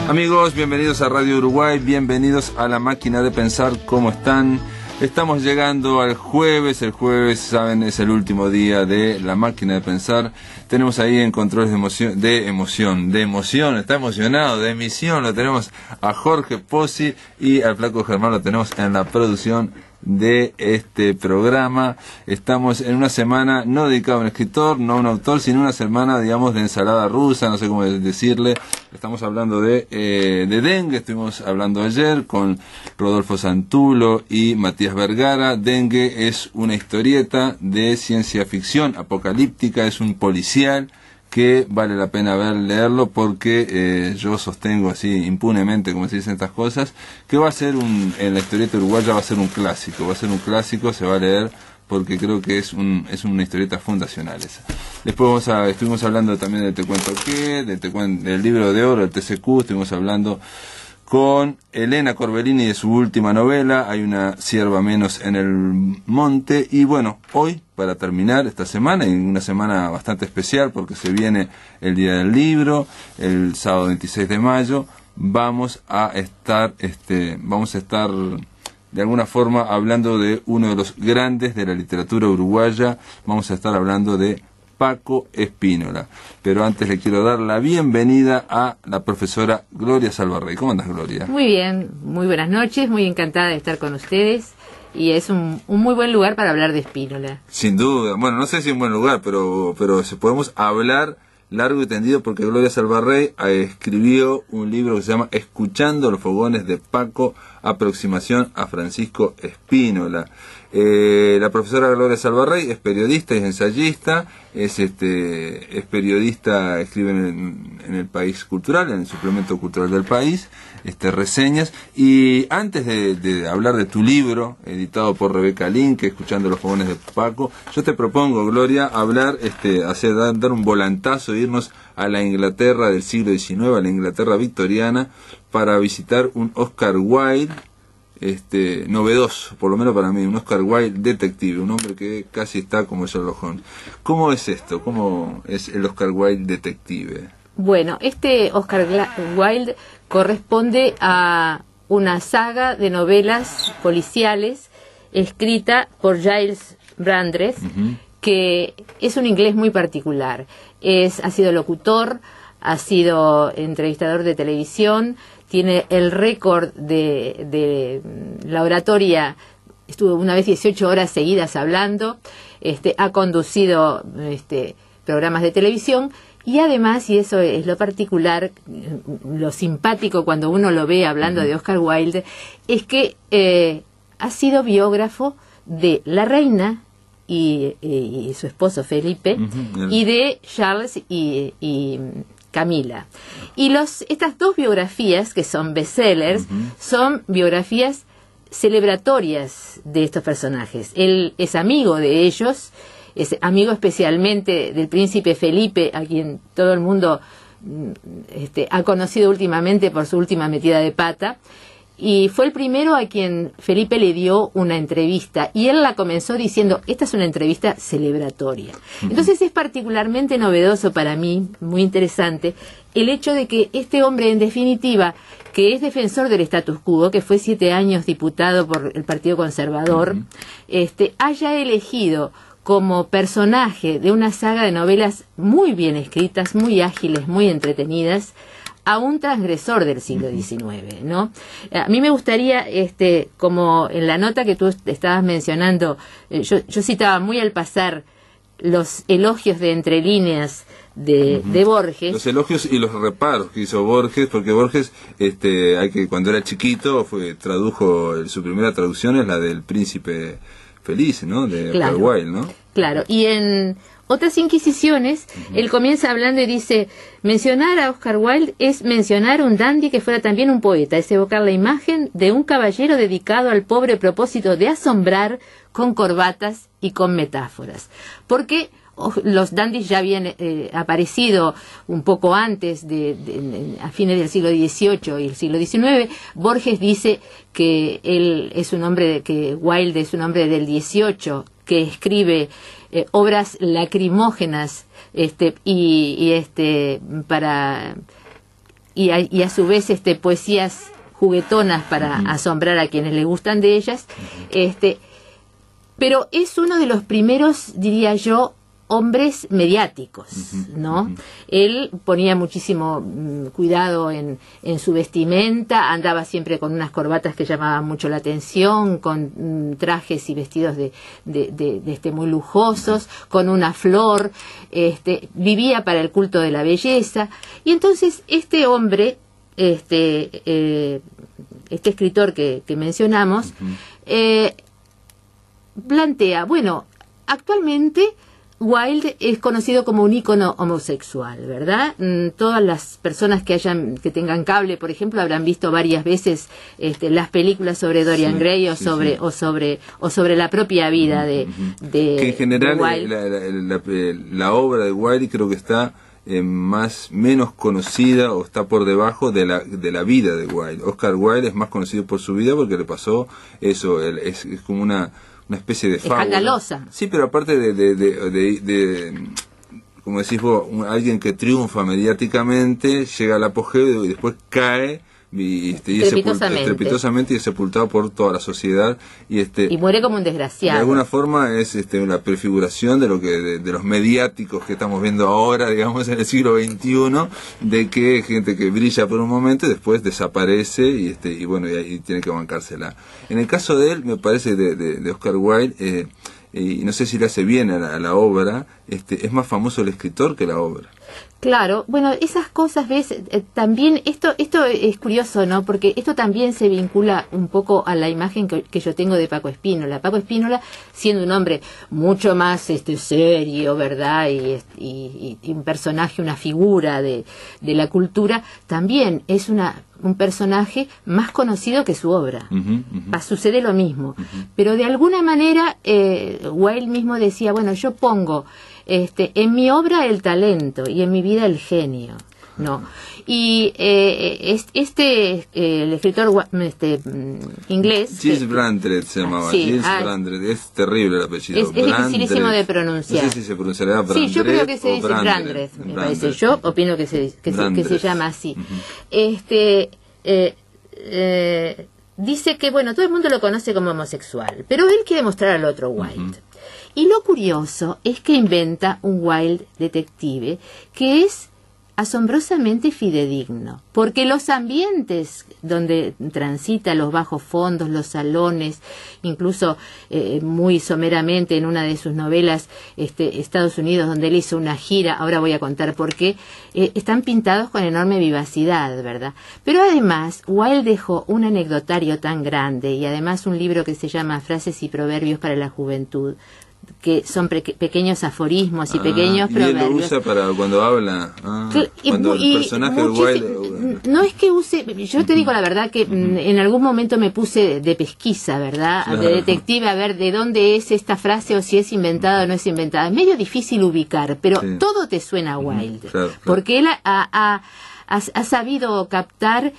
Amigos, bienvenidos a Radio Uruguay, bienvenidos a La Máquina de Pensar. ¿Cómo están? Estamos llegando al jueves. El jueves, saben, es el último día de La Máquina de Pensar. Tenemos ahí en controles de emoción, está emocionado, de emisión, lo tenemos a Jorge Pozzi, y al flaco Germán lo tenemos en la producción de este programa. Estamos en una semana no dedicada a un escritor, no a un autor, sino una semana, digamos, de ensalada rusa, no sé cómo decirle. Estamos hablando de dengue, estuvimos hablando ayer con Rodolfo Santulo y Matías Vergara. Dengue es una historieta de ciencia ficción apocalíptica, es un policial que vale la pena leerlo, porque yo sostengo así impunemente, como se dicen estas cosas, que va a ser en la historieta uruguaya va a ser un clásico, se va a leer porque creo que es una historieta fundacional esa. Después estuvimos hablando también de Te Cuento Qué, del libro de oro, del TCQ, estuvimos hablando con Elena Corbellini de su última novela, Hay una cierva menos en el monte. Y bueno, hoy, para terminar esta semana, y una semana bastante especial porque se viene el Día del Libro, el sábado 26 de mayo, vamos a estar de alguna forma hablando de uno de los grandes de la literatura uruguaya. Vamos a estar hablando de Paco Espínola. Pero antes le quiero dar la bienvenida a la profesora Gloria Salvarrey. ¿Cómo andas, Gloria? Muy bien, muy buenas noches, muy encantada de estar con ustedes, y es un muy buen lugar para hablar de Espínola. Sin duda, bueno, no sé si es un buen lugar, pero podemos hablar largo y tendido, porque Gloria Salvarrey escribió un libro que se llama Escuchando los fogones de Paco, aproximación a Francisco Espínola. La profesora Gloria Salvarrey es periodista y ensayista, es periodista, escribe en El País Cultural, en el suplemento cultural del País, reseñas. Y antes de hablar de tu libro, editado por Rebeca Linke, Escuchando los fogones de Paco, yo te propongo, Gloria, hablar, dar un volantazo, irnos a la Inglaterra del siglo XIX, a la Inglaterra victoriana, para visitar un Oscar Wilde, novedoso, por lo menos para mí, un Oscar Wilde detective, un hombre que casi está como Sherlock Holmes. ¿Cómo es esto? ¿Cómo es el Oscar Wilde detective? Bueno, Oscar Wilde corresponde a una saga de novelas policiales escrita por Giles Brandreth, que es un inglés muy particular. Ha sido locutor, ha sido entrevistador de televisión, tiene el récord de la oratoria, estuvo una vez 18 horas seguidas hablando, ha conducido programas de televisión, y además, y eso es lo particular, lo simpático cuando uno lo ve hablando de Oscar Wilde, es que ha sido biógrafo de la reina y su esposo Felipe, y de Charles y Camila. Y estas dos biografías, que son bestsellers, son biografías celebratorias de estos personajes. Él es amigo de ellos, es amigo especialmente del príncipe Felipe, a quien todo el mundo ha conocido últimamente por su última metida de pata, y fue el primero a quien Felipe le dio una entrevista, y él la comenzó diciendo: esta es una entrevista celebratoria. Entonces es particularmente novedoso para mí, muy interesante, el hecho de que este hombre, en definitiva, que es defensor del status quo, que fue 7 años diputado por el Partido Conservador, haya elegido como personaje de una saga de novelas muy bien escritas, muy ágiles, muy entretenidas, a un transgresor del siglo XIX, ¿no? A mí me gustaría, como en la nota que tú estabas mencionando, yo citaba muy al pasar los elogios de entre líneas de Borges. Los elogios y los reparos que hizo Borges, porque Borges, cuando era chiquito, tradujo, su primera traducción es la del Príncipe Feliz, ¿no? De Oscar Wilde, ¿no? Claro, y en otras inquisiciones, él comienza hablando y dice: mencionar a Oscar Wilde es mencionar un dandy que fuera también un poeta, es evocar la imagen de un caballero dedicado al pobre propósito de asombrar con corbatas y con metáforas. Porque los dandys ya habían aparecido un poco antes, a fines del siglo XVIII y el siglo XIX. Borges dice que Wilde es un hombre del XVIII, que escribe obras lacrimógenas para y a su vez poesías juguetonas para asombrar a quienes le gustan de ellas, pero es uno de los primeros, diría yo, hombres mediáticos, ¿no? Él ponía muchísimo cuidado en su vestimenta, andaba siempre con unas corbatas que llamaban mucho la atención, con trajes y vestidos muy lujosos, con una flor, vivía para el culto de la belleza, y entonces este hombre, este escritor que mencionamos, plantea, bueno, actualmente Wilde es conocido como un ícono homosexual, ¿verdad? Todas las personas que tengan cable, por ejemplo, habrán visto varias veces las películas sobre Dorian Gray o sobre la propia vida de que en general Wilde. La obra de Wilde creo que está menos conocida o está por debajo de la vida de Wilde. Oscar Wilde es más conocido por su vida porque le pasó eso, es como una especie de fábula. Escandalosa. Sí, pero aparte de como decís vos, alguien que triunfa mediáticamente, llega al apogeo y después cae estrepitosamente y es sepultado por toda la sociedad y muere como un desgraciado. De alguna forma es una prefiguración de lo que de los mediáticos que estamos viendo ahora, digamos, en el siglo XXI, de que gente que brilla por un momento y después desaparece y bueno, y ahí tiene que bancársela. En el caso de él, me parece de Oscar Wilde, y no sé si le hace bien a la obra, es más famoso el escritor que la obra. Claro, bueno, esas cosas, ves, también esto es curioso, ¿no? Porque esto también se vincula un poco a la imagen que yo tengo de Paco Spínola. Paco Spínola, siendo un hombre mucho más serio, ¿verdad? Y un personaje, una figura de la cultura, también es un personaje más conocido que su obra. Sucede lo mismo. Pero de alguna manera, Wilde mismo decía, bueno, yo pongo en mi obra el talento y en mi vida el genio, ¿no? Y el escritor inglés, Giles Brandreth se llamaba, Giles Brandreth, es terrible el apellido, es dificilísimo de pronunciar. No sé si se pronunciará Brandreth. Sí, yo creo que se dice Brandreth, me parece. Yo opino que se llama así. Dice que, bueno, todo el mundo lo conoce como homosexual, pero él quiere mostrar al otro Wilde. Y lo curioso es que inventa un Wilde detective que es asombrosamente fidedigno, porque los ambientes donde transita, los bajos fondos, los salones, incluso muy someramente en una de sus novelas, Estados Unidos, donde él hizo una gira, ahora voy a contar por qué, están pintados con enorme vivacidad, ¿verdad? Pero además, Wilde dejó un anecdotario tan grande y además un libro que se llama Frases y Proverbios para la Juventud, que son pequeños aforismos y pequeños proverbios. Y él lo usa para cuando habla, cuando el personaje de Wilde... No es que use, yo te digo la verdad que en algún momento me puse de pesquisa, ¿verdad? De detective, a ver de dónde es esta frase o si es inventada o no es inventada. Es medio difícil ubicar, pero todo te suena a Wilde, porque él ha sabido captar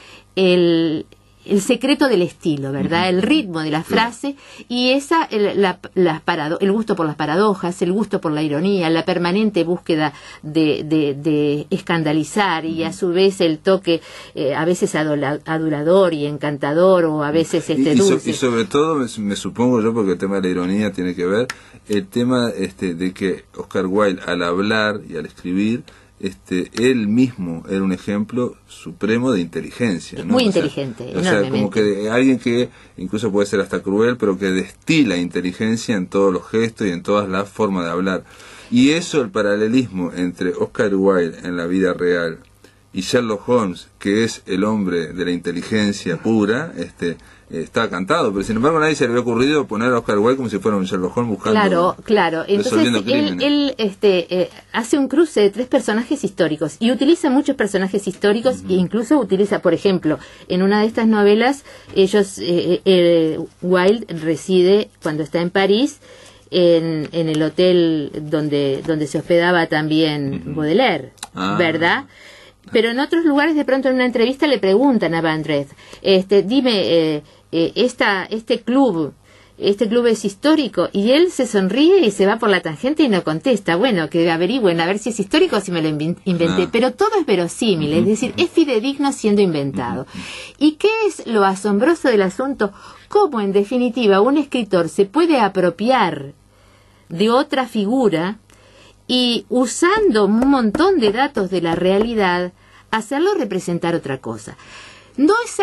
el secreto del estilo, ¿verdad? El ritmo de la frase y el gusto por las paradojas, el gusto por la ironía, la permanente búsqueda de escandalizar y a su vez el toque a veces adulador y encantador o a veces dulce. Y sobre todo, me supongo yo, porque el tema de la ironía tiene que ver, el tema de que Oscar Wilde al hablar y al escribir, él mismo era un ejemplo supremo de inteligencia, ¿no? Muy inteligente, o sea, como que alguien que incluso puede ser hasta cruel, pero que destila inteligencia en todos los gestos y en todas las formas de hablar. Y eso, el paralelismo entre Oscar Wilde en la vida real y Sherlock Holmes, que es el hombre de la inteligencia pura, está cantado, pero sin embargo a nadie se le había ocurrido poner a Oscar Wilde como si fuera un Sherlock Holmes buscando. Claro. Entonces él hace un cruce de tres personajes históricos y utiliza muchos personajes históricos e incluso utiliza, por ejemplo, en una de estas novelas, Wilde reside cuando está en París en el hotel donde se hospedaba también Baudelaire, ¿verdad? Pero en otros lugares, de pronto en una entrevista le preguntan a Brandreth, dime, este club este club es histórico, y él se sonríe y se va por la tangente y no contesta. Bueno, que averigüen a ver si es histórico o si me lo inventé, pero todo es verosímil, es decir, es fidedigno siendo inventado. ¿Y qué es lo asombroso del asunto? Cómo, en definitiva, un escritor se puede apropiar de otra figura y, usando un montón de datos de la realidad, hacerlo representar otra cosa. No es,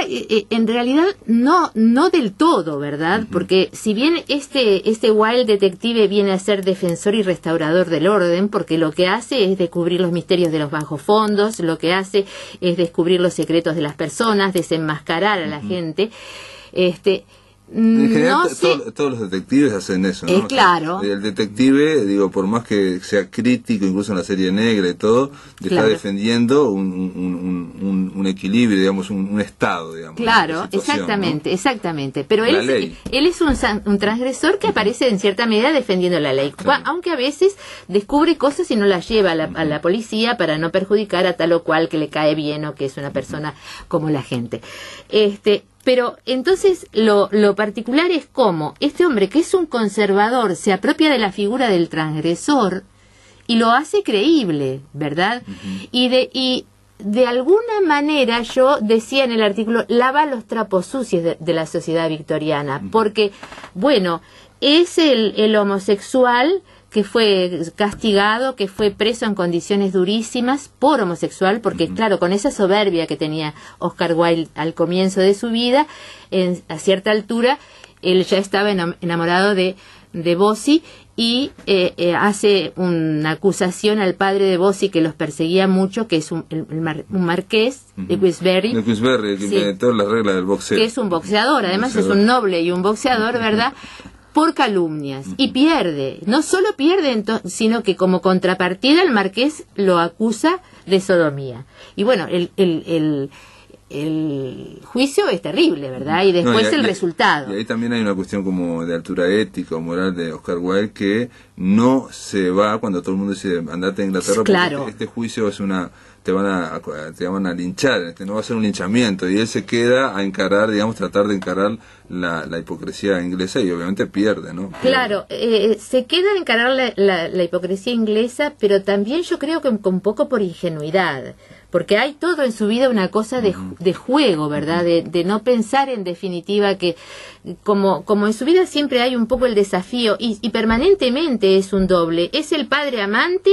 en realidad, no del todo, ¿verdad? Porque si bien este Wilde detective viene a ser defensor y restaurador del orden, porque lo que hace es descubrir los misterios de los bajos fondos, lo que hace es descubrir los secretos de las personas, desenmascarar a la gente, en general, no sé. todos los detectives hacen eso, ¿no? Claro. O sea, el detective, digo, por más que sea crítico, incluso en la serie negra y todo, está defendiendo un equilibrio, digamos, un estado, digamos. Claro, exactamente, ¿no? Exactamente. Pero él es un transgresor que aparece en cierta medida defendiendo la ley, claro, aunque a veces descubre cosas y no las lleva a la policía para no perjudicar a tal o cual que le cae bien o que es una persona como la gente. Pero entonces lo particular es cómo este hombre, que es un conservador, se apropia de la figura del transgresor y lo hace creíble, ¿verdad? Y de alguna manera, yo decía en el artículo, lava los trapos sucios de la sociedad victoriana, porque, bueno, es el homosexual que fue castigado, que fue preso en condiciones durísimas por homosexual, porque claro, con esa soberbia que tenía Oscar Wilde al comienzo de su vida, a cierta altura, él ya estaba enamorado de Bossy y hace una acusación al padre de Bossy, que los perseguía mucho, que es un marqués de Queensberry. De Queensberry, que inventó las reglas del boxeo. Que es un boxeador, además es un noble y un boxeador, ¿verdad?, por calumnias, y pierde. No solo pierde, sino que como contrapartida el marqués lo acusa de sodomía. Y bueno, el juicio es terrible, ¿verdad? Y después el resultado. Y ahí también hay una cuestión como de altura ética o moral de Oscar Wilde, que no se va cuando todo el mundo dice andate a Inglaterra, claro, porque este juicio es te van a linchar, no va a ser un linchamiento, y él se queda a encarar, digamos, tratar de encarar la hipocresía inglesa, y obviamente pierde, ¿no? Claro, se queda a encarar la hipocresía inglesa, pero también yo creo que un poco por ingenuidad, porque hay todo en su vida una cosa de juego, ¿verdad? De no pensar, en definitiva, que como en su vida siempre hay un poco el desafío, y permanentemente es un doble, es el padre amante,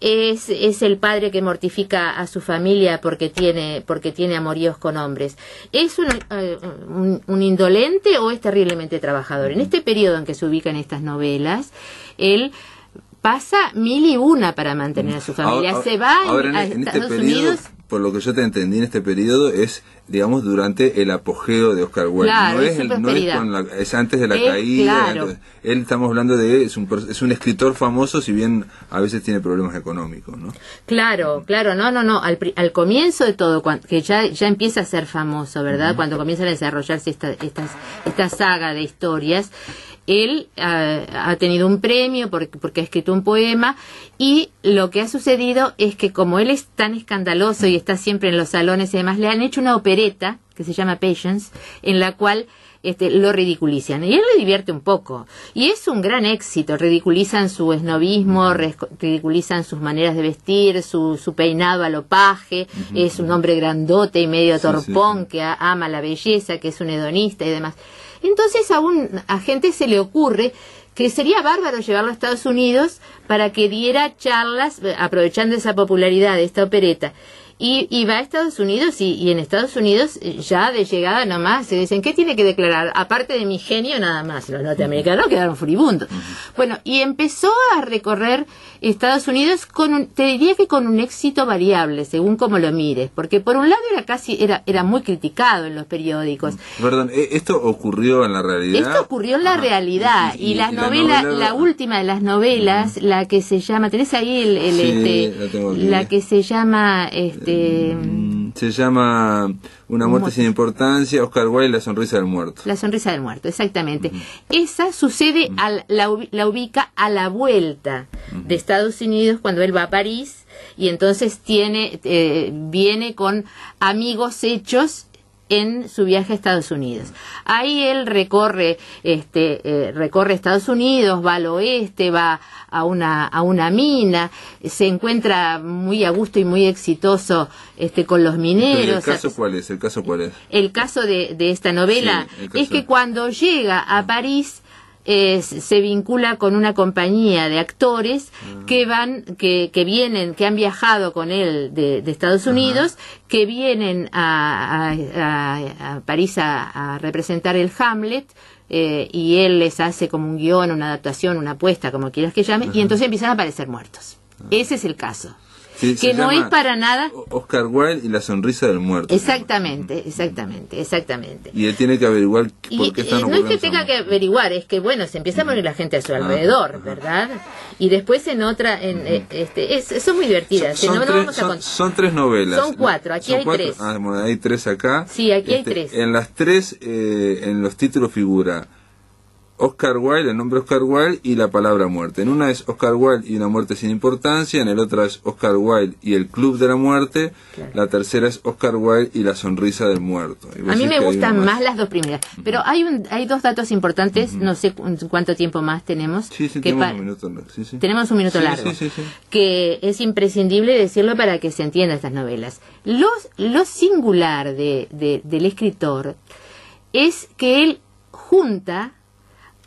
es el padre que mortifica a su familia porque tiene amoríos con hombres. ¿Es un indolente o es terriblemente trabajador? En este periodo en que se ubican estas novelas, él pasa 1001 para mantener a su familia. Se va a Estados Unidos. Por lo que yo te entendí, en este periodo es, digamos, durante el apogeo de Oscar Wilde. Claro, es antes de la caída. Claro. Él, estamos hablando de, es un escritor famoso, si bien a veces tiene problemas económicos, ¿no? Claro, no. Al comienzo de todo, que ya empieza a ser famoso, ¿verdad? Cuando comienzan a desarrollarse esta saga de historias, él ha tenido un premio porque ha escrito un poema, y lo que ha sucedido es que como él es tan escandaloso y está siempre en los salones y demás, le han hecho una opereta que se llama Patience, en la cual lo ridiculizan, y él le divierte un poco, y es un gran éxito. Ridiculizan su esnovismo, ridiculizan sus maneras de vestir, su peinado a lo paje, es un hombre grandote y medio torpón, que ama la belleza, que es un hedonista y demás. Entonces a gente se le ocurre que sería bárbaro llevarlo a Estados Unidos para que diera charlas, aprovechando esa popularidad de esta opereta. Y va a Estados Unidos, y en Estados Unidos ya de llegada nomás se dicen, ¿qué tiene que declarar? Aparte de mi genio nada más. Los norteamericanos quedaron furibundos. Bueno, y empezó a recorrer Estados Unidos te diría que con un éxito variable, según como lo mires, porque por un lado era muy criticado en los periódicos. Perdón, ¿esto ocurrió en la realidad? Esto ocurrió en la realidad, y las novelas, la última de las novelas, la que se llama, ¿tenés ahí la que se llama se llama Una muerte sin importancia, Oscar Wilde, La sonrisa del muerto. La sonrisa del muerto, exactamente. Esa sucede, la ubica a la vuelta de Estados Unidos, cuando él va a París, y entonces viene con amigos hechos en su viaje a Estados Unidos. Ahí él recorre Estados Unidos, va al oeste, va a una mina, se encuentra muy a gusto y muy exitoso con los mineros. ¿El caso cuál es? El caso de esta novela es que cuando llega a París se vincula con una compañía de actores que han viajado con él de Estados Unidos, que vienen a París a representar el Hamlet, y él les hace como un guión, una adaptación, una apuesta, como quieras que llame, y entonces empiezan a aparecer muertos. Ese es el caso. Sí, que no es para nada Oscar Wilde y la sonrisa del muerto. Exactamente. Y él tiene que averiguar por qué están no es que tenga que averiguar, es que bueno, se empieza a morir la gente a su alrededor, ¿verdad? Y después en otra, son muy divertidas. Son 3 novelas. Son 4, aquí hay 3. Bueno, hay 3 acá. Sí, aquí hay 3. En las 3, en los títulos figura Oscar Wilde, el nombre Oscar Wilde y la palabra muerte. En una es Oscar Wilde y una muerte sin importancia, en el otra es Oscar Wilde y el club de la muerte, claro. La tercera es Oscar Wilde y la sonrisa del muerto. A mí me gustan más las 2 primeras, pero hay 2 datos importantes, no sé cuánto tiempo más tenemos. Sí, tenemos un minuto. Sí. Tenemos un minuto largo, que es imprescindible decirlo para que se entienda estas novelas. Lo singular del escritor es que él junta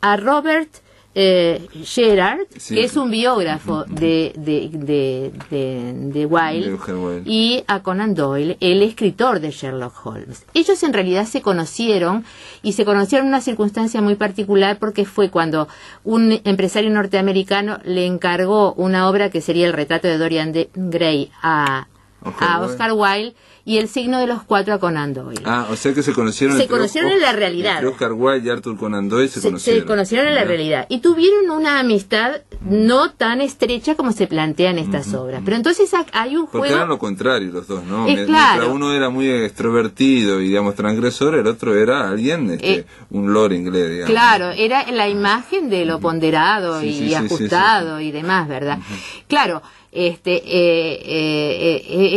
a Robert Gerard, que es un biógrafo de Wilde, y a Conan Doyle, el escritor de Sherlock Holmes. Ellos en realidad se conocieron en una circunstancia muy particular, porque fue cuando un empresario norteamericano le encargó una obra que sería el retrato de Dorian Gray a Oscar Wilde, y el signo de los 4 a Conan Doyle. O sea que se conocieron en la realidad. Entre Oscar Wilde y Arthur Conan Doyle se conocieron en la realidad. Y tuvieron una amistad no tan estrecha como se plantea en estas obras. Pero entonces hay un juego... Porque eran lo contrario los dos, ¿no? Claro. Uno era muy extrovertido y, digamos, transgresor, el otro era alguien, un lord inglés, digamos. Claro, era la imagen de lo ponderado y ajustado y demás, ¿verdad? Claro. Es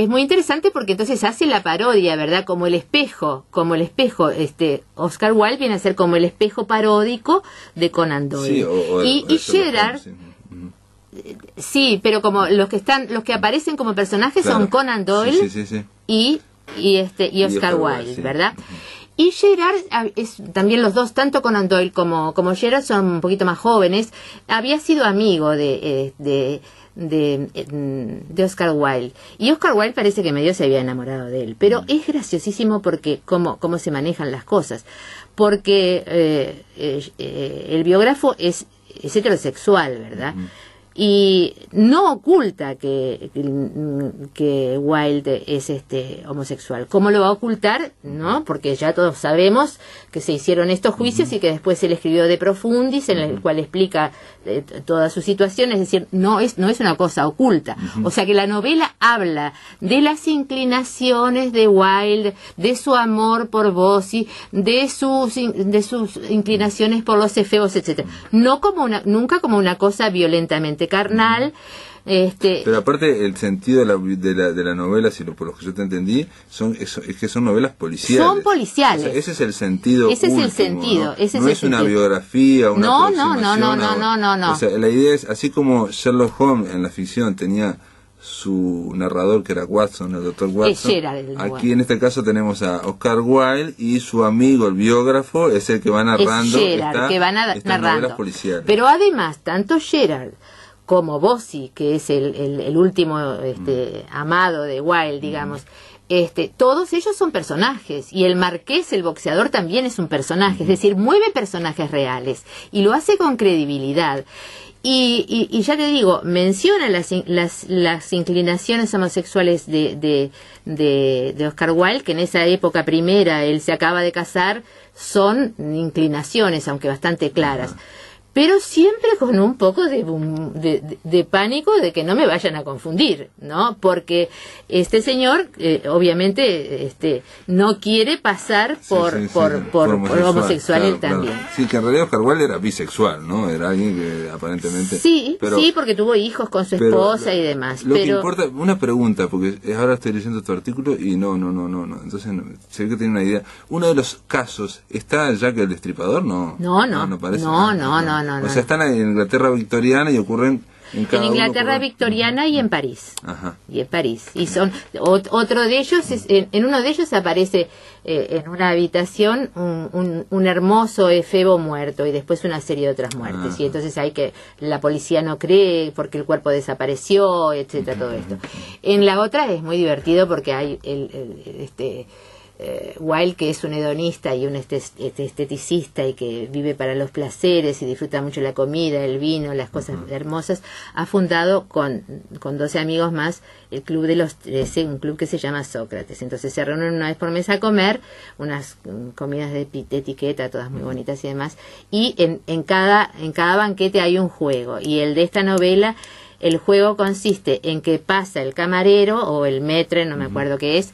muy interesante porque entonces hace la parodia, ¿verdad? Como el espejo, Oscar Wilde viene a ser como el espejo paródico de Conan Doyle. Y Gerard, sí, pero como los que aparecen como personajes son Conan Doyle y Oscar Wilde, ¿verdad? Y Gerard, también los dos, tanto Conan Doyle como Gerard, son un poquito más jóvenes. Había sido amigo de Oscar Wilde, y Oscar Wilde parece que medio se había enamorado de él, pero es graciosísimo porque cómo se manejan las cosas, porque el biógrafo es heterosexual, ¿verdad? Y no oculta que Wilde es homosexual. ¿Cómo lo va a ocultar? No, porque ya todos sabemos que se hicieron estos juicios y que después él escribió De Profundis, en el cual explica toda su situación, es decir, no es una cosa oculta. O sea que la novela habla de las inclinaciones de Wilde, de su amor por Bosie, de sus inclinaciones por los efebos, etcétera. No nunca como una cosa violentamente carnal. Pero aparte el sentido de la novela, por lo que yo te entendí, es que son novelas policiales. Son policiales. O sea, ese es el sentido. Ese es el sentido. No es una biografía, una aproximación. No. O sea, la idea es, así como Sherlock Holmes en la ficción tenía su narrador, que era Watson, el doctor Watson, aquí en este caso tenemos a Oscar Wilde y su amigo, el biógrafo, es el que va narrando estas novelas policiales. Pero además, tanto Gerard como Bosie, que es el último amado de Wilde, digamos, todos ellos son personajes, y el marqués, el boxeador, también es un personaje, es decir, mueve personajes reales y lo hace con credibilidad. Y ya te digo, menciona las inclinaciones homosexuales de Oscar Wilde, que en esa época primera él se acaba de casar, son inclinaciones, aunque bastante claras. pero siempre con un poco de pánico de que no me vayan a confundir, ¿no? Porque este señor, obviamente, no quiere pasar por homosexual claro, él también. Claro. Sí, que en realidad Oscar Wilde era bisexual, ¿no? Era alguien que aparentemente... Sí, porque tuvo hijos con su esposa y demás. Lo que importa, una pregunta, porque ahora estoy leyendo tu artículo y no. Entonces, se ve que tiene una idea. Uno de los casos, ¿está Jack el Destripador? No parece. No. O sea, están en Inglaterra victoriana y ocurren en Inglaterra victoriana y en París. Ajá. Y en París. Y son otro de ellos, en uno de ellos aparece en una habitación un hermoso efebo muerto y después una serie de otras muertes. Y entonces hay que la policía no cree porque el cuerpo desapareció, etcétera, todo esto. En la otra es muy divertido porque hay Wilde, que es un hedonista y un esteticista y que vive para los placeres y disfruta mucho la comida, el vino, las cosas hermosas, ha fundado con 12 amigos más el Club de los 13, un club que se llama Sócrates. Entonces se reúnen una vez por mes a comer, unas comidas de etiqueta, todas muy bonitas y demás, y en cada banquete hay un juego, y el de esta novela, el juego consiste en que pasa el camarero o el maître, no me acuerdo qué es,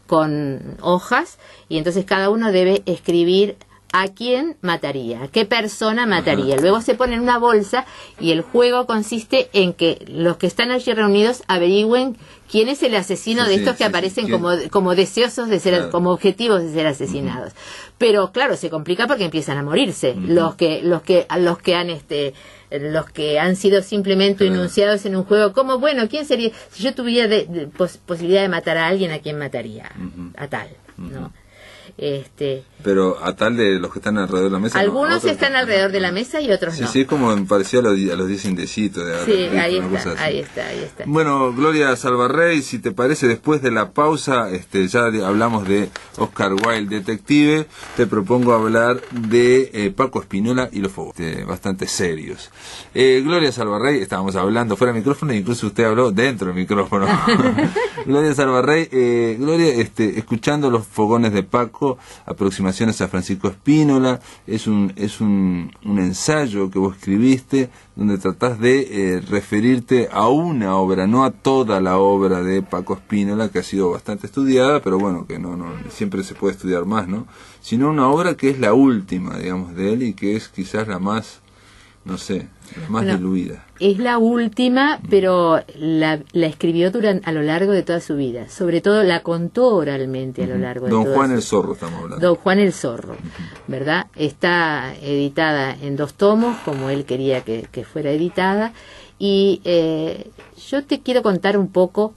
con hojas, y entonces cada uno debe escribir a quién mataría, a qué persona mataría. Luego se pone en una bolsa y el juego consiste en que los que están allí reunidos averigüen quién es el asesino de estos que aparecen como deseosos de ser, como objetivos de ser asesinados. Pero claro, se complica porque empiezan a morirse los que han sido simplemente enunciados en un juego, como, bueno, ¿quién sería? Si yo tuviera posibilidad de matar a alguien, ¿a quién mataría? A tal, ¿no? Pero a tal de los que están alrededor de la mesa. Algunos están alrededor de la mesa y otros no. Sí, como me pareció a los 10 indecitos. Ahí está. Bueno, Gloria Salvarrey, si te parece, después de la pausa, ya hablamos de Oscar Wilde, detective, te propongo hablar de Paco Spinola y los fuegos, bastante serios. Gloria Salvarrey, estábamos hablando fuera del micrófono, e incluso usted habló dentro del micrófono. Gloria Salvarrey, escuchando Los fogones de Paco, aproximaciones a Francisco Spínola, es un ensayo que vos escribiste donde tratás de referirte a una obra, no a toda la obra de Paco Spínola, que ha sido bastante estudiada, pero bueno, que no siempre se puede estudiar más, ¿no? Sino una obra que es la última, digamos, de él, y que es quizás la más, no sé, la más diluida. Es la última, pero la escribió a lo largo de toda su vida. Sobre todo la contó oralmente a lo largo de toda su vida. Don Juan el Zorro estamos hablando. Don Juan el Zorro, ¿verdad? Está editada en 2 tomos, como él quería que fuera editada. Y yo te quiero contar un poco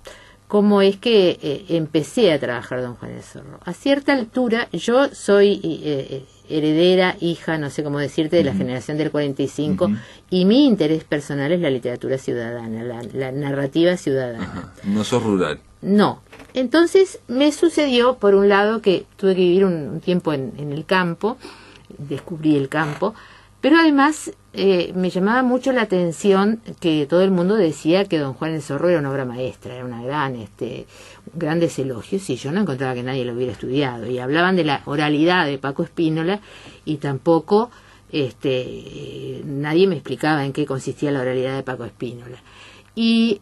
cómo es que empecé a trabajar Don Juan el Zorro. A cierta altura, yo soy heredera, hija, no sé cómo decirte, de la generación del 45, y mi interés personal es la literatura ciudadana, la narrativa ciudadana. No sos rural. No. Entonces me sucedió, por un lado, que tuve que vivir un tiempo en el campo, descubrí el campo, pero además me llamaba mucho la atención que todo el mundo decía que Don Juan el Zorro era una obra maestra, era una grandes elogios, y yo no encontraba que nadie lo hubiera estudiado, y hablaban de la oralidad de Paco Spínola, y tampoco nadie me explicaba en qué consistía la oralidad de Paco Spínola. Y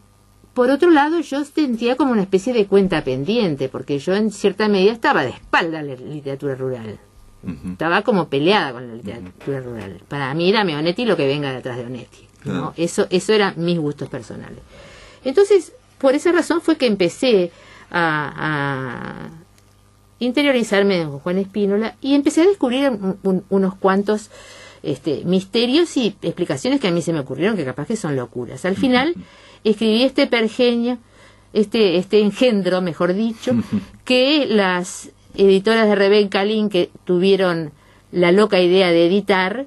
por otro lado, yo sentía como una especie de cuenta pendiente, porque yo en cierta medida estaba de espalda a la literatura rural. Estaba como peleada con la literatura rural. Para mí, dame Onetti lo que venga detrás de Onetti, ¿no? Eso eran mis gustos personales. Entonces, por esa razón fue que empecé a interiorizarme en Juan Spínola y empecé a descubrir unos cuantos misterios y explicaciones que a mí se me ocurrieron, que capaz que son locuras. Al final escribí este pergenio, este engendro, mejor dicho, que las editoras de Rebeca Lynn, que tuvieron la loca idea de editar,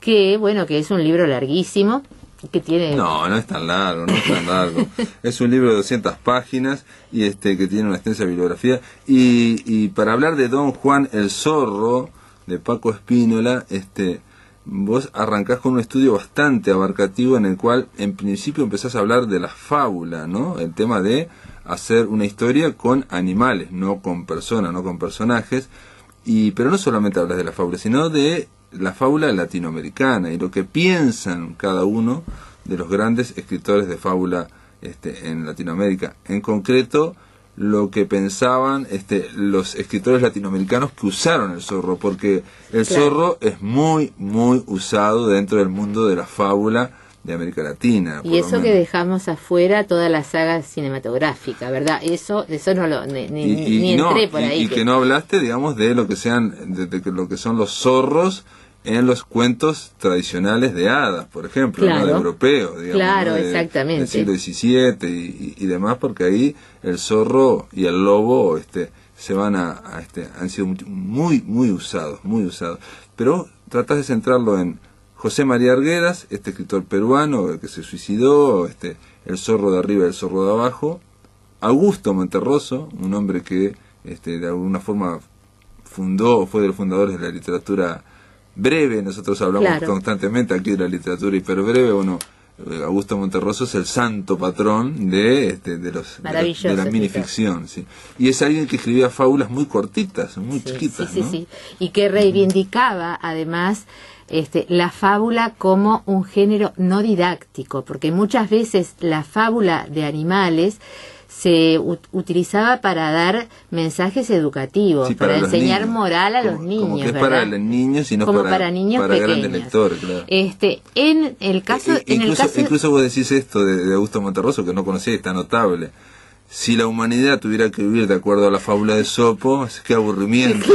que es un libro larguísimo, que tiene... No es tan largo, es un libro de 200 páginas y que tiene una extensa bibliografía, y para hablar de Don Juan el Zorro de Paco Spínola, vos arrancás con un estudio bastante abarcativo en el cual en principio empezás a hablar de la fábula, ¿no? El tema de hacer una historia con animales, no con personas, no con personajes, pero no solamente hablas de la fábula, sino de la fábula latinoamericana y lo que piensan cada uno de los grandes escritores de fábula en Latinoamérica. En concreto, lo que pensaban los escritores latinoamericanos que usaron el zorro, porque el zorro es muy, muy usado dentro del mundo de la fábula de América Latina. Y eso que dejamos afuera toda la saga cinematográfica, ¿verdad? Eso no lo ni entré por ahí. Y que no hablaste, digamos, de lo que de lo que son los zorros en los cuentos tradicionales de hadas, por ejemplo, claro, ¿no? De europeos, digamos, claro, ¿no? exactamente. Del siglo XVII y demás, porque ahí el zorro y el lobo se van han sido muy, muy usados, muy usados. Pero tratás de centrarlo en José María Arguedas, escritor peruano que se suicidó, el zorro de arriba y el zorro de abajo, Augusto Monterroso, un hombre que de alguna forma fue de los fundadores de la literatura breve. Nosotros hablamos constantemente aquí de la literatura hiperbreve. Augusto Monterroso es el santo patrón de la minificción, sí. Y es alguien que escribía fábulas muy cortitas, muy chiquitas, ¿no? Sí. Y que reivindicaba además la fábula como un género no didáctico, porque muchas veces la fábula de animales se utilizaba para dar mensajes educativos, sí, para enseñar niños, moral a los niños, como que es ¿verdad? Para los niños y no como para niños para pequeños. Grandes lectores, claro. En el caso, incluso vos decís esto de Augusto Monterroso, que no conocía, está notable. Si la humanidad tuviera que vivir de acuerdo a la fábula de Esopo, qué aburrimiento.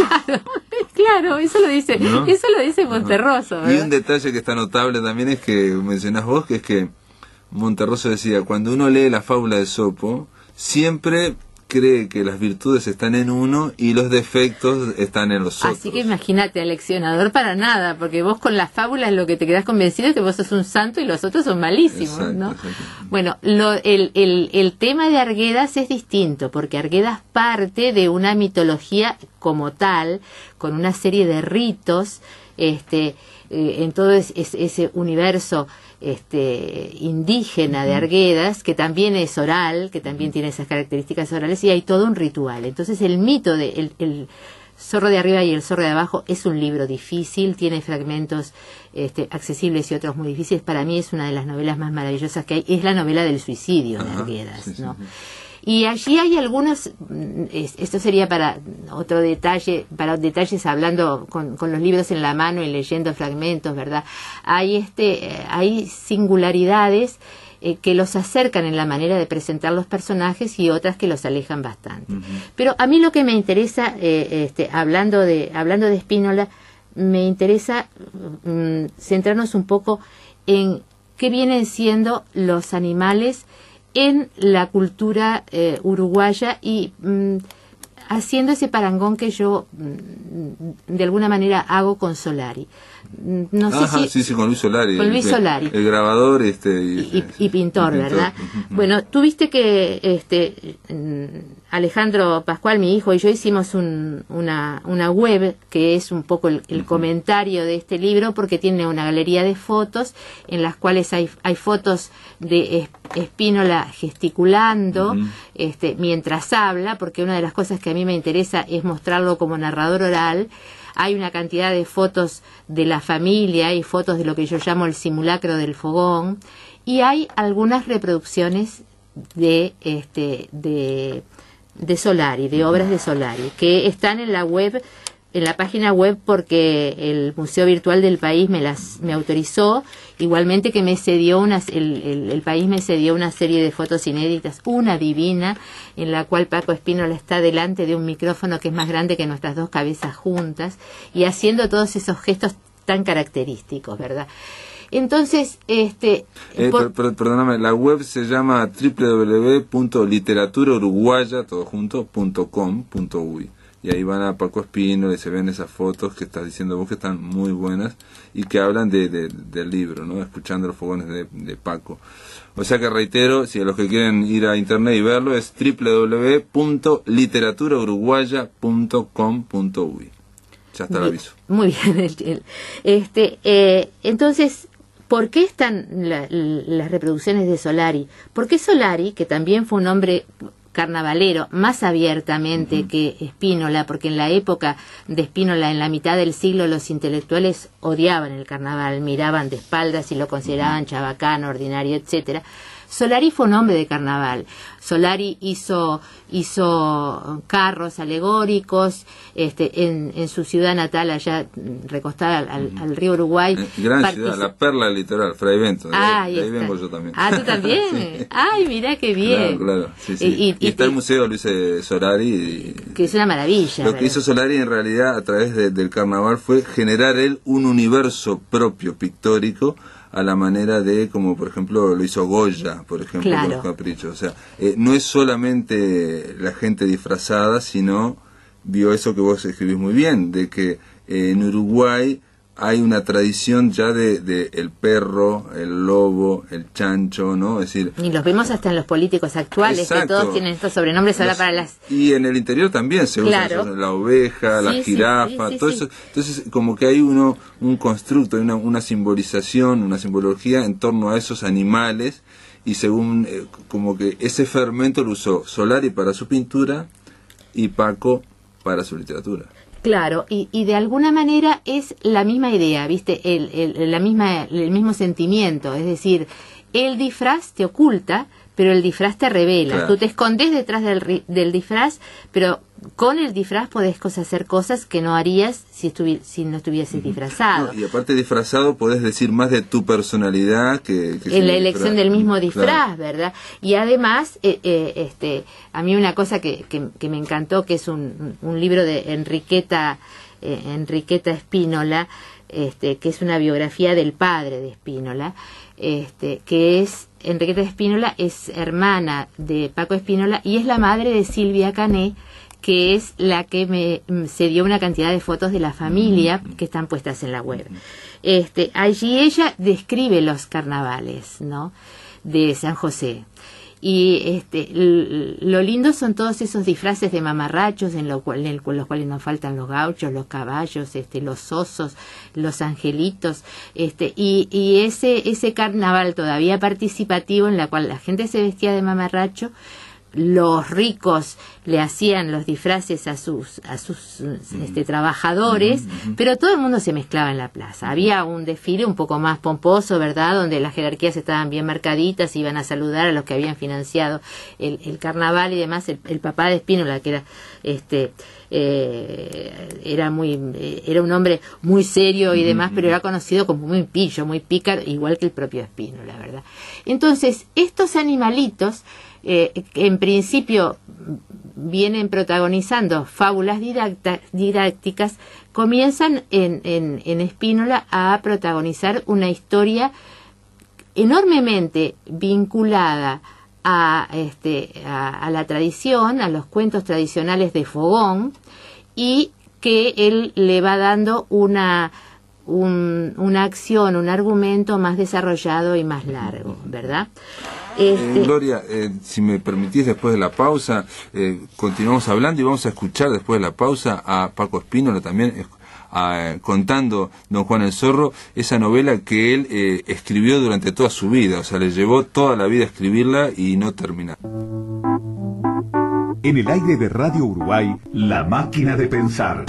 Claro, eso lo dice, ¿no? Eso lo dice Monterroso, ¿verdad? Y un detalle que está notable también es que mencionás vos, que es que Monterroso decía, cuando uno lee la fábula de Esopo, siempre cree que las virtudes están en uno y los defectos están en los otros. Así que imagínate, aleccionador para nada, porque vos con las fábulas lo que te quedás convencido es que vos sos un santo y los otros son malísimos, exacto, ¿no? Exacto. Bueno, el tema de Arguedas es distinto, porque Arguedas parte de una mitología como tal, con una serie de ritos, en todo ese universo indígena de Arguedas, que también es oral, que también tiene esas características orales, y hay todo un ritual. Entonces el mito de el zorro de arriba y el zorro de abajo es un libro difícil, tiene fragmentos accesibles y otros muy difíciles. Para mí es una de las novelas más maravillosas que hay, es la novela del suicidio de Arguedas, ¿no? Y allí hay algunos, esto sería para otro detalle, para detalles hablando con los libros en la mano y leyendo fragmentos, ¿verdad? Hay singularidades que los acercan en la manera de presentar los personajes y otras que los alejan bastante. Pero a mí lo que me interesa, hablando de Spínola, me interesa centrarnos un poco en qué vienen siendo los animales en la cultura uruguaya y haciendo ese parangón que yo de alguna manera hago con Solari. No sé si... Sí, con Luis Solari. Con Luis Solari. El grabador y pintor, ¿verdad? Bueno, tú viste que Alejandro Pascual, mi hijo, y yo hicimos una web que es un poco el comentario de este libro, porque tiene una galería de fotos en las cuales hay fotos de Spínola gesticulando mientras habla, porque una de las cosas que a mí me interesa es mostrarlo como narrador oral. Hay una cantidad de fotos de la familia y fotos de lo que yo llamo el simulacro del fogón, y hay algunas reproducciones de Solari, de obras de Solari, que están en la web, en la página web, porque el Museo Virtual del País me autorizó, igualmente que me cedió el País me cedió una serie de fotos inéditas, una divina, en la cual Paco Spínola está delante de un micrófono que es más grande que nuestras dos cabezas juntas, y haciendo todos esos gestos tan característicos, ¿verdad? Entonces, perdóname, la web se llama www.literaturaUruguaya.com.uy, y ahí van a Paco Spínola y se ven esas fotos que estás diciendo vos, que están muy buenas y que hablan del libro, ¿no? Escuchando los fogones de Paco. O sea que reitero, si a los que quieren ir a internet y verlo, es www.literaturaUruguaya.com.uy. Ya está el aviso. Muy bien. Entonces, ¿por qué están las reproducciones de Solari? Porque Solari, que también fue un hombre carnavalero más abiertamente que Spínola, porque en la época de Spínola, en la mitad del siglo, los intelectuales odiaban el carnaval, miraban de espaldas y lo consideraban chabacano, ordinario, etcétera. Solari fue un hombre de carnaval. Solari hizo carros alegóricos en su ciudad natal, allá recostada al río Uruguay. Gran ciudad, la perla del litoral, Fray Bento. Ahí vengo yo también. Ah, ¿tú también? Sí. Ay, mirá qué bien. Claro. Sí. Y está el Museo Luis Solari. Que es una maravilla. Lo que hizo Solari en realidad a través del carnaval fue generar él un universo propio pictórico, a la manera de, como por ejemplo lo hizo Goya, por ejemplo, con los caprichos. O sea, no es solamente la gente disfrazada, sino vio eso que vos escribís muy bien, de que en Uruguay hay una tradición ya de el perro, el lobo, el chancho, ¿no? Es decir, y los vemos hasta en los políticos actuales, exacto, que todos tienen estos sobrenombres ahora para las... Y en el interior también se usa la oveja, la jirafa, todo eso. Entonces, como que hay un constructo, una simbolización, una simbología en torno a esos animales, y según, como que ese fermento lo usó Solari para su pintura y Paco para su literatura. Claro, y de alguna manera es la misma idea, ¿viste? El mismo sentimiento, es decir, el disfraz te oculta, pero el disfraz te revela. Claro. Tú te escondes detrás del disfraz, pero con el disfraz podés hacer cosas que no harías si no estuvieses disfrazado. No, y aparte disfrazado podés decir más de tu personalidad que en la elección del mismo disfraz, claro, ¿verdad? Y además, a mí una cosa que me encantó, que es un libro de Enriqueta Spínola, que es una biografía del padre de Spínola, que es Enriqueta Spínola, es hermana de Paco Spínola y es la madre de Silvia Cané, que es la que se dio una cantidad de fotos de la familia que están puestas en la web. Allí ella describe los carnavales, ¿no?, de San José. Y lo lindo son todos esos disfraces de mamarrachos en los cuales nos faltan los gauchos, los caballos, los osos, los angelitos, y ese carnaval todavía participativo en la cual la gente se vestía de mamarracho. Los ricos le hacían los disfraces a sus trabajadores, pero todo el mundo se mezclaba en la plaza. Había un desfile un poco más pomposo, ¿verdad?, donde las jerarquías estaban bien marcaditas, iban a saludar a los que habían financiado el carnaval y demás. El papá de Spínola, que era un hombre muy serio y demás, pero era conocido como muy pillo, muy pícaro, igual que el propio Spínola, ¿verdad? Entonces, estos animalitos, que en principio vienen protagonizando fábulas didácticas, comienzan en Spínola a protagonizar una historia enormemente vinculada a la tradición, a los cuentos tradicionales de Fogón, y que él le va dando una acción, un argumento más desarrollado y más largo, ¿verdad? Gloria, si me permitís, después de la pausa, continuamos hablando y vamos a escuchar después de la pausa a Paco Spínola también contando Don Juan el Zorro, esa novela que él escribió durante toda su vida, o sea, le llevó toda la vida a escribirla y no terminar. En el aire de Radio Uruguay, La Máquina de Pensar.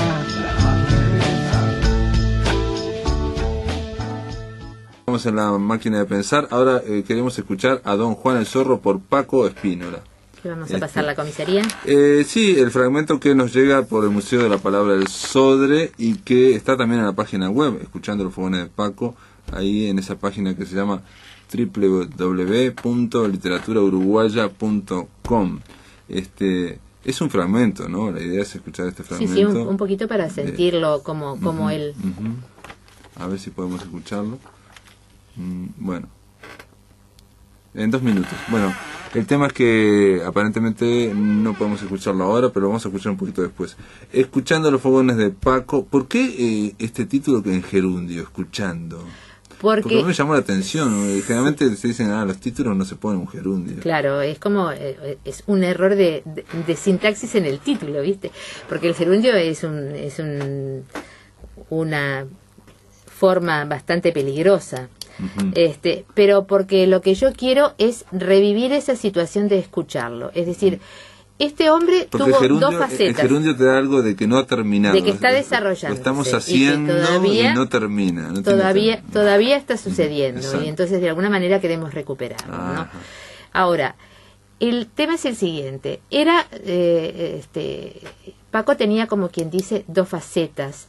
Estamos en La Máquina de Pensar. Ahora queremos escuchar a Don Juan el Zorro por Paco Spínola. ¿Qué vamos a pasar la comisaría? Sí, el fragmento que nos llega por el Museo de la Palabra del Sodre y que está también en la página web, escuchando los fogones de Paco, ahí en esa página que se llama www.literaturaUruguaya.com. Es un fragmento, ¿no? La idea es escuchar este fragmento. Sí, un poquito para sentirlo como él. A ver si podemos escucharlo. Bueno, en 2 minutos. Bueno, el tema es que aparentemente no podemos escucharlo ahora, pero lo vamos a escuchar un poquito después. Escuchando los fogones de Paco. ¿Por qué este título que en gerundio, escuchando? Porque me llamó la atención. Generalmente se dicen, los títulos no se ponen un gerundio. Claro, es como es un error de sintaxis en el título, ¿viste? Porque el gerundio es una forma bastante peligrosa. Pero porque lo que yo quiero es revivir esa situación de escucharlo, es decir, este hombre porque tuvo dos facetas. El gerundio te da algo de que no ha terminado. De que está desarrollando. Lo estamos haciendo y no termina. Todavía está sucediendo. Exacto. Y entonces de alguna manera queremos recuperarlo, ¿no? Ahora, el tema es el siguiente. Paco tenía, como quien dice, dos facetas.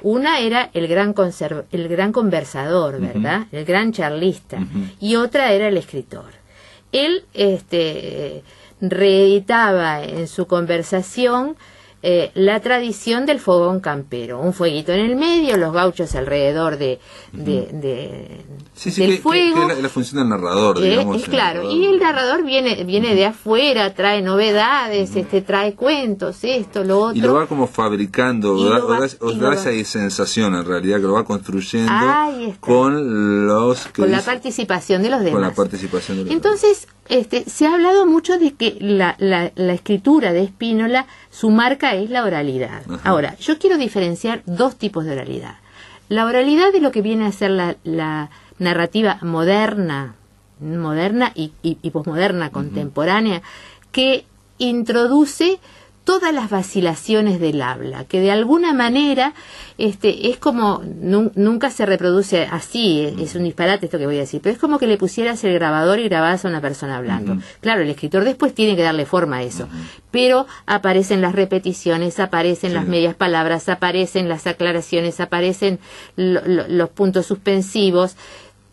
Una era el gran conversador, ¿verdad? El gran charlista. Y otra era el escritor. Él reeditaba en su conversación la tradición del fogón campero, un fueguito en el medio, los gauchos alrededor del fuego. Que es la función del narrador, digamos. Claro, y el narrador viene de afuera, trae novedades, trae cuentos, esto, lo otro. Y lo va como fabricando, da esa sensación en realidad, que lo va construyendo con la participación de los demás. Entonces, se ha hablado mucho de que la escritura de Spínola, su marca es la oralidad. Ajá. Ahora, yo quiero diferenciar dos tipos de oralidad. La oralidad de lo que viene a ser la narrativa moderna y posmoderna, contemporánea, que introduce todas las vacilaciones del habla, que de alguna manera es como, nunca se reproduce así, es un disparate esto que voy a decir, pero es como que le pusieras el grabador y grababas a una persona hablando. Claro, el escritor después tiene que darle forma a eso, pero aparecen las repeticiones, aparecen las medias palabras, aparecen las aclaraciones, aparecen los puntos suspensivos,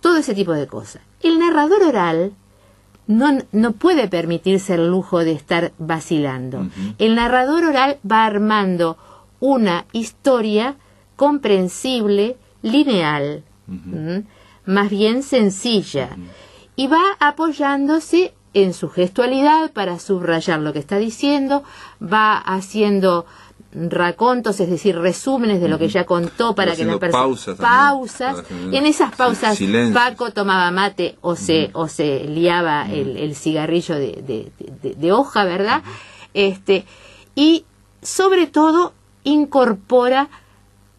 todo ese tipo de cosas. El narrador oral no puede permitirse el lujo de estar vacilando. El narrador oral va armando una historia comprensible, lineal, más bien sencilla, y va apoyándose en su gestualidad para subrayar lo que está diciendo, va haciendo racontos, es decir, resúmenes de lo que ya contó para que la persona pausas. En esas pausas silencio. Paco tomaba mate o se liaba el cigarrillo de hoja, ¿verdad? Y sobre todo incorpora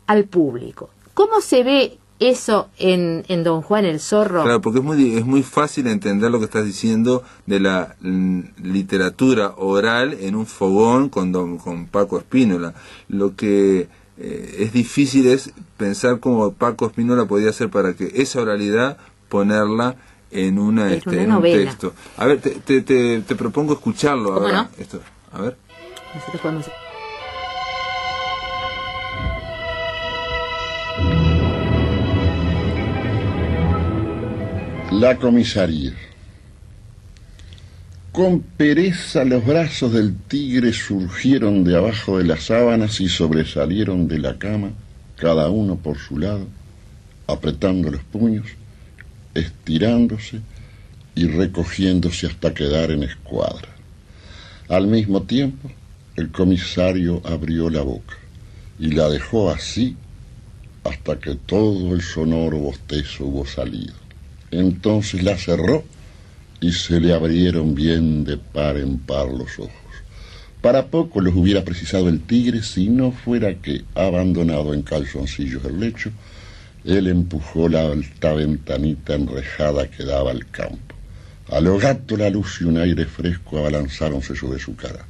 al público. ¿Cómo se ve eso en Don Juan el Zorro? Claro, porque es muy fácil entender lo que estás diciendo de la literatura oral en un fogón con Paco Spínola. Lo que es difícil es pensar cómo Paco Spínola podía hacer para que esa oralidad ponerla en un texto. A ver, te propongo escucharlo ahora. ¿No? Esto, a ver. Nosotros podemos... La comisaría. Con pereza los brazos del tigre surgieron de abajo de las sábanas y sobresalieron de la cama, cada uno por su lado, apretando los puños, estirándose y recogiéndose hasta quedar en escuadra. Al mismo tiempo, el comisario abrió la boca y la dejó así hasta que todo el sonoro bostezo hubo salido. Entonces la cerró y se le abrieron bien de par en par los ojos. Para poco los hubiera precisado el tigre si no fuera que, abandonado en calzoncillos el lecho, él empujó la alta ventanita enrejada que daba al campo. A lo gato la luz y un aire fresco abalanzáronse sobre su cara,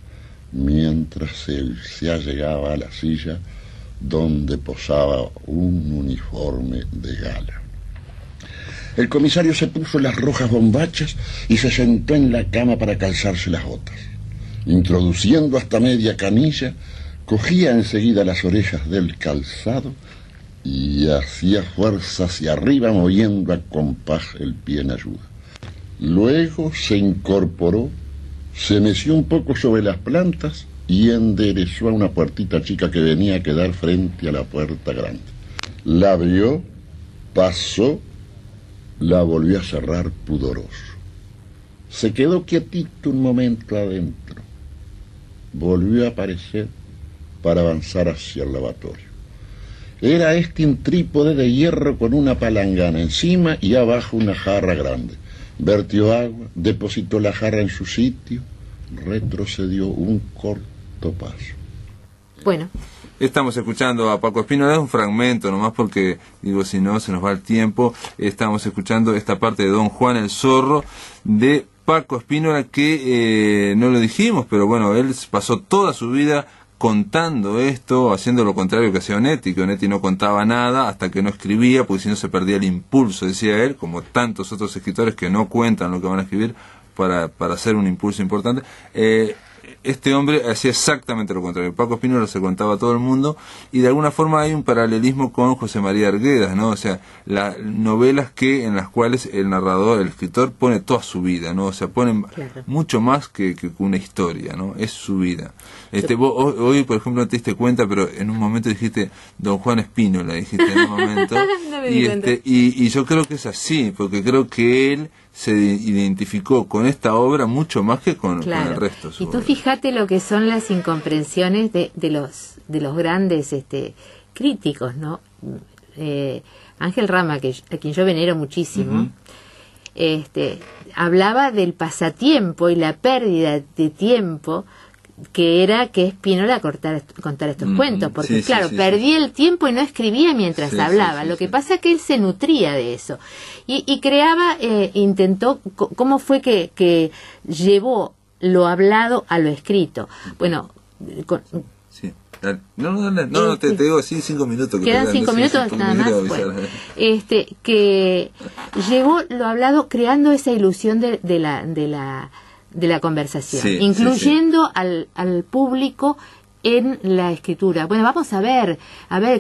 mientras él se allegaba a la silla donde posaba un uniforme de gala. El comisario se puso las rojas bombachas y se sentó en la cama para calzarse las botas. Introduciendo hasta media canilla, cogía enseguida las orejas del calzado y hacía fuerza hacia arriba, moviendo a compás el pie en ayuda. Luego se incorporó, se meció un poco sobre las plantas y enderezó a una puertita chica que venía a quedar frente a la puerta grande. La abrió, pasó, la volvió a cerrar pudoroso. Se quedó quietito un momento adentro. Volvió a aparecer para avanzar hacia el lavatorio. Era un trípode de hierro con una palangana encima y abajo una jarra grande. Vertió agua, depositó la jarra en su sitio, retrocedió un corto paso. Bueno. Estamos escuchando a Paco Spínola, es un fragmento nomás porque, digo, si no se nos va el tiempo. Estamos escuchando esta parte de Don Juan el Zorro de Paco Spínola, que no lo dijimos, pero bueno, él pasó toda su vida contando esto, haciendo lo contrario que hacía Onetti, que Onetti no contaba nada hasta que no escribía, porque si no se perdía el impulso, decía él, como tantos otros escritores que no cuentan lo que van a escribir para hacer un impulso importante. Este hombre hacía exactamente lo contrario. Paco Spínola se contaba a todo el mundo, y de alguna forma hay un paralelismo con José María Arguedas, ¿no? O sea, las novelas en las cuales el narrador, el escritor, pone toda su vida, ¿no? O sea, ponen mucho más que una historia, ¿no? Es su vida. Vos hoy, por ejemplo, no te diste cuenta, pero en un momento dijiste Don Juan Spínola, dijiste en un momento. No me di cuenta. Y yo creo que es así, porque creo que él se identificó con esta obra mucho más que con el resto de su obra. Y tú fíjate lo que son las incomprensiones de los grandes críticos, ¿no? Ángel Rama, a quien yo venero muchísimo, hablaba del pasatiempo y la pérdida de tiempo que era que Spínola contar estos cuentos, porque perdía el tiempo y no escribía mientras hablaba. Lo que pasa es que él se nutría de eso y creaba, intentó, ¿cómo fue que llevó lo hablado a lo escrito? Bueno, No, te digo, sí, 5 minutos. Quedan 5 minutos nada más. Bueno, que llevó lo hablado creando esa ilusión de la conversación, incluyendo al público en la escritura. Bueno, vamos a ver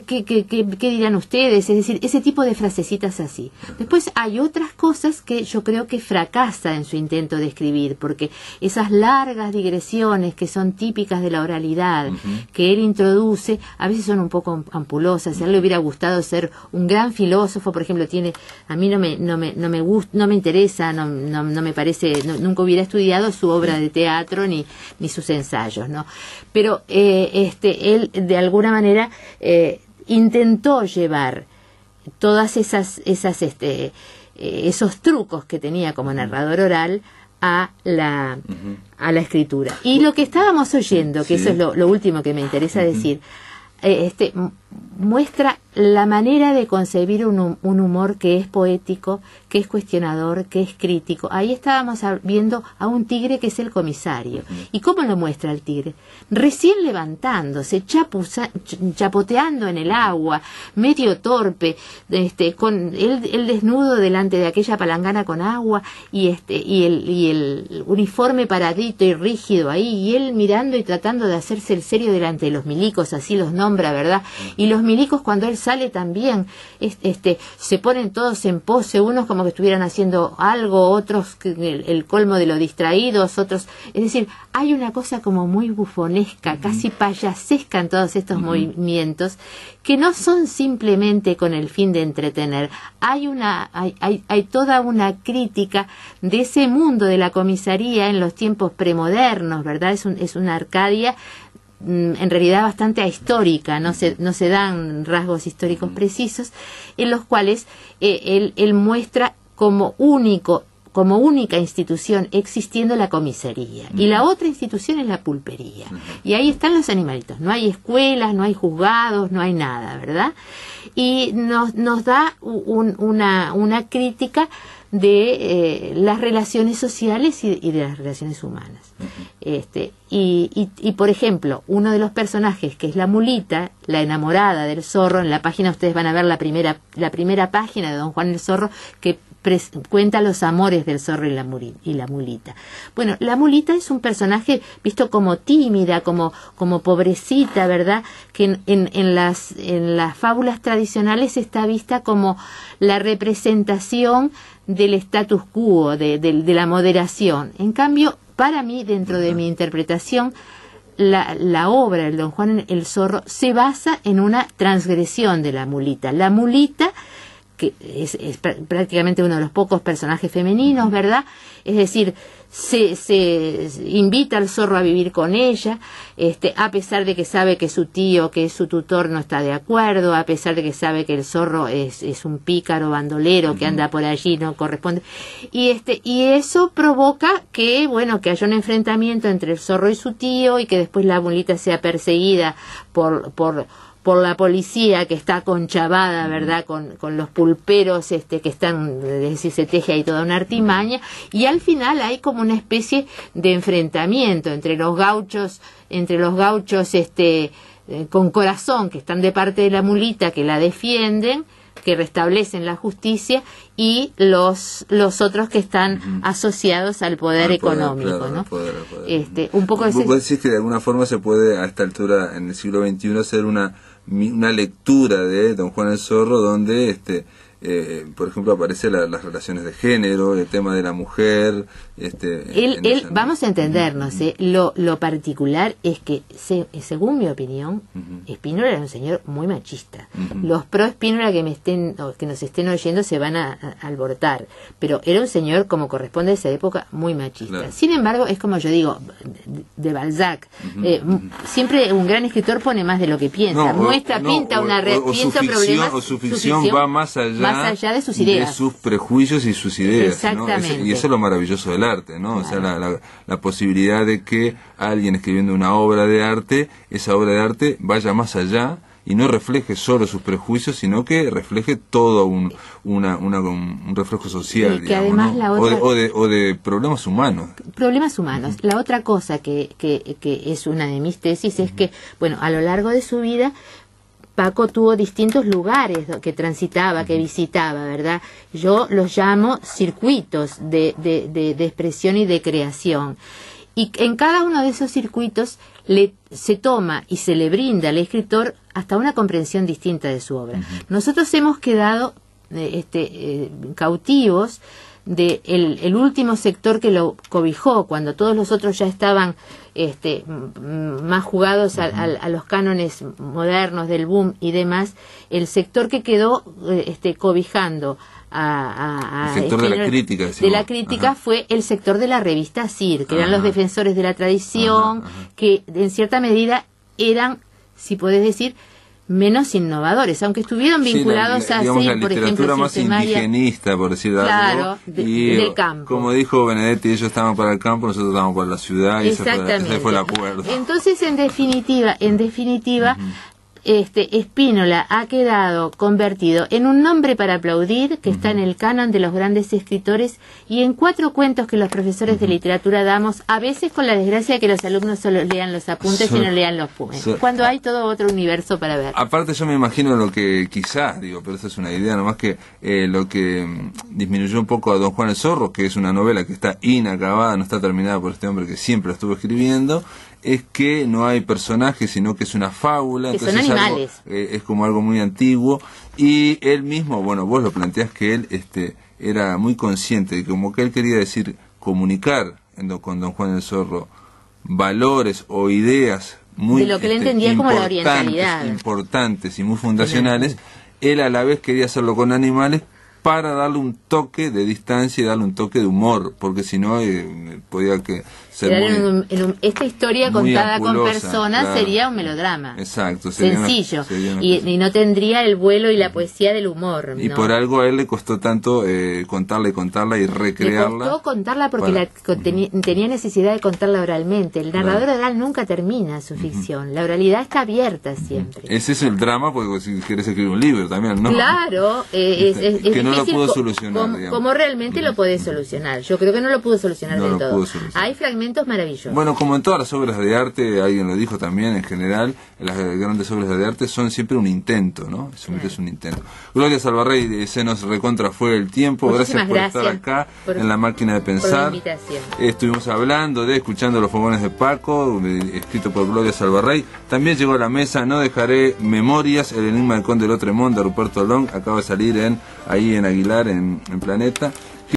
qué dirán ustedes, es decir, ese tipo de frasecitas así. Después hay otras cosas que yo creo que fracasa en su intento de escribir, porque esas largas digresiones que son típicas de la oralidad, que él introduce, a veces son un poco ampulosas. Si a él le hubiera gustado ser un gran filósofo, por ejemplo, a mí no me gusta, no me interesa, no me parece, nunca hubiera estudiado su obra de teatro ni sus ensayos, ¿no? Pero él de alguna manera intentó llevar todas esos trucos que tenía como narrador oral a la escritura. Y lo que estábamos oyendo, que eso es lo último que me interesa decir, muestra la manera de concebir un humor que es poético, que es cuestionador, que es crítico. Ahí estábamos viendo a un tigre que es el comisario. ¿Y cómo lo muestra el tigre? Recién levantándose, chapoteando en el agua, medio torpe, con el desnudo delante de aquella palangana con agua y el uniforme paradito y rígido ahí, y él mirando y tratando de hacerse el serio delante de los milicos, así los nombra, ¿verdad? Y los milicos, cuando él sale también, se ponen todos en pose, unos como que estuvieran haciendo algo, otros el colmo de lo distraídos, otros, es decir, hay una cosa como muy bufonesca, casi payasesca en todos estos movimientos, que no son simplemente con el fin de entretener. Hay toda una crítica de ese mundo de la comisaría en los tiempos premodernos, ¿verdad? Es una Arcadia en realidad bastante ahistórica, no se dan rasgos históricos precisos, en los cuales él muestra como única institución existiendo la comisaría, y la otra institución es la pulpería, y ahí están los animalitos, no hay escuelas, no hay juzgados, no hay nada, ¿verdad? Y nos da una crítica de las relaciones sociales y de las relaciones humanas. Y por ejemplo, uno de los personajes, que es la mulita, la enamorada del zorro, en la página ustedes van a ver la primera página de Don Juan el Zorro, que cuenta los amores del zorro y la mulita. Bueno, la mulita es un personaje visto como tímida, como pobrecita, ¿verdad? Que en las fábulas tradicionales está vista como la representación del status quo, de la moderación. En cambio, para mí, dentro de mi interpretación, la obra del Don Juan el Zorro se basa en una transgresión de la mulita. La mulita, que es prácticamente uno de los pocos personajes femeninos, ¿verdad? Es decir, se invita al zorro a vivir con ella, a pesar de que sabe que su tío, que es su tutor, no está de acuerdo, a pesar de que sabe que el zorro es un pícaro bandolero que anda por allí, no corresponde, y eso provoca que haya un enfrentamiento entre el zorro y su tío, y que después la mulita sea perseguida por por la policía que está conchavada, ¿verdad?, con los pulperos que están, es decir, se teje ahí toda una artimaña, y al final hay como una especie de enfrentamiento entre los gauchos con corazón, que están de parte de la mulita, que la defienden, que restablecen la justicia, y los otros que están asociados al poder económico, claro, ¿no? Al poder. Un poco ¿Vos decís que de alguna forma se puede, a esta altura, en el siglo XXI, hacer una lectura de Don Juan el Zorro, donde por ejemplo, aparece las relaciones de género, el tema de la mujer? Vamos a entendernos, lo particular es que, según mi opinión, Spínola era un señor muy machista. Los pro Spínola que nos estén oyendo se van a alborotar, pero era un señor, como corresponde a esa época, muy machista. Claro. Sin embargo, es como yo digo, de Balzac, siempre un gran escritor pone más de lo que piensa, pinta problemas, o su ficción va más allá de sus ideas, de sus prejuicios y sus ideas. Exactamente. ¿No? Y eso es lo maravilloso del arte, ¿no? Claro. O sea, la posibilidad de que alguien escribiendo una obra de arte, esa obra de arte vaya más allá y no refleje solo sus prejuicios, sino que refleje todo un reflejo social, que digamos, además, ¿no? la otra, o de problemas humanos. La otra cosa que es una de mis tesis es que, bueno, a lo largo de su vida, Paco tuvo distintos lugares que transitaba, que visitaba, ¿verdad? Yo los llamo circuitos de expresión y de creación. Y en cada uno de esos circuitos se toma y se le brinda al escritor hasta una comprensión distinta de su obra. Nosotros hemos quedado cautivos de el último sector que lo cobijó, cuando todos los otros ya estaban más jugados a los cánones modernos del boom y demás. El sector que quedó cobijando el sector de la crítica, fue el sector de la revista Cir, que eran los defensores de la tradición, que en cierta medida eran, si podés decir, menos innovadores, aunque estuvieron vinculados a la por ejemplo, más indigenista, por decir algo, del campo. Como dijo Benedetti, ellos estaban para el campo, nosotros estábamos para la ciudad, y ese fue el acuerdo. Entonces, en definitiva, Spínola ha quedado convertido en un nombre para aplaudir, que está en el canon de los grandes escritores, y en 4 cuentos que los profesores de literatura damos, a veces con la desgracia de que los alumnos solo lean los apuntes y no lean los poemas, cuando hay todo otro universo para ver. Aparte, yo me imagino lo que quizás, pero esa es una idea, nomás que lo que disminuyó un poco a Don Juan el Zorro, que es una novela que está inacabada, no está terminada por este hombre que siempre la estuvo escribiendo, es que no hay personajes, sino que es una fábula, que son animales. Es como algo muy antiguo, y él mismo, bueno, vos lo planteás que él era muy consciente de que, como que él quería decir, comunicar con Don Juan el Zorro valores o ideas muy de lo que él entendía como la orientalidad, importantes y muy fundacionales. Él a la vez quería hacerlo con animales, para darle un toque de distancia y darle un toque de humor, porque si no podía ser esta historia contada ampulosa, con personas, claro. Sería un melodrama. Exacto, sencillo, y no tendría el vuelo y la poesía del humor. Y por algo a él le costó tanto contarla y recrearla. Le costó contarla porque tenía necesidad de contarla oralmente. El narrador oral nunca termina su ficción. La oralidad está abierta siempre. Ese es el drama, porque si quieres escribir un libro también, ¿no? Claro, que no lo pudo solucionar. Como realmente lo puede solucionar. Yo creo que no lo pudo solucionar del todo. Hay fragmentos maravillosos. Bueno, como en todas las obras de arte, alguien lo dijo también, en general, las grandes obras de arte son siempre un intento, ¿no? Siempre es un intento. Gloria Salvarrey, se nos recontra fue el tiempo. Muchísimas gracias por estar acá en La Máquina de Pensar. Por la invitación. Estuvimos hablando Escuchando los Fogones de Paco, escrito por Gloria Salvarrey. También llegó a la mesa No dejaré Memorias, el enigma del Conde de Lotremont, de Ruperto Long. Acaba de salir ahí en Aguilar, en Planeta.